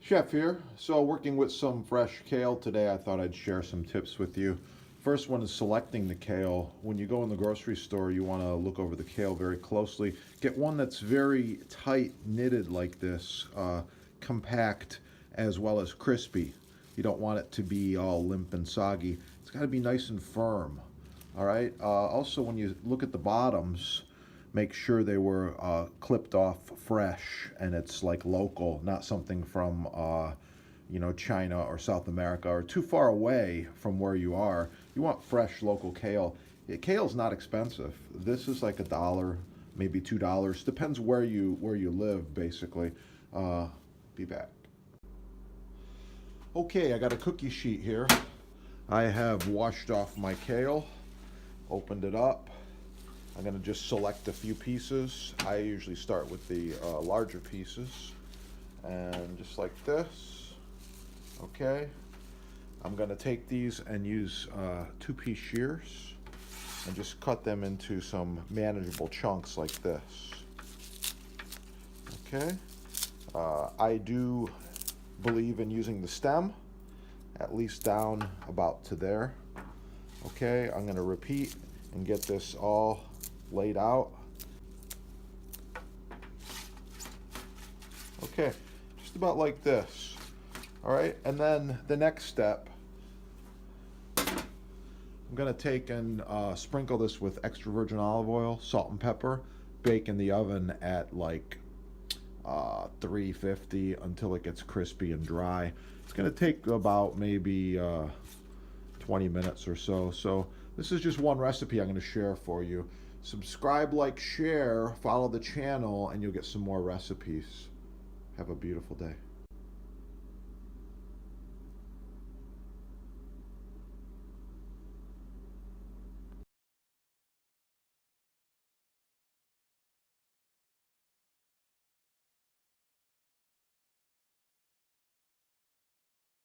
Chef here. So working with some fresh kale today, I thought I'd share some tips with you. First one is selecting the kale. When you go in the grocery store, you want to look over the kale very closely. Get one that's very tight knitted like this, compact as well as crispy. You don't want it to be all limp and soggy. It's got to be nice and firm. All right. Also, when you look at the bottoms, make sure they were clipped off fresh and it's like local, not something from China or South America or too far away from where you are. You want fresh local kale. Kale's not expensive. This is like $1, maybe $2. Depends where you live, basically. Be back. Okay, I got a cookie sheet here. I have washed off my kale, opened it up. I'm going to just select a few pieces. I usually start with the larger pieces, and just like this. Okay, I'm going to take these and use 2-piece shears and just cut them into some manageable chunks like this. Okay, I do believe in using the stem at least down about to there. Okay, I'm going to repeat and get this all laid out. Okay, just about like this. All right, and then the next step, I'm gonna take and sprinkle this with extra virgin olive oil, salt and pepper, bake in the oven at like 350 until it gets crispy and dry. It's gonna take about maybe 20 minutes or so. So this is just one recipe I'm gonna share for you. Subscribe, like, share, follow the channel, and you'll get some more recipes. Have a beautiful day.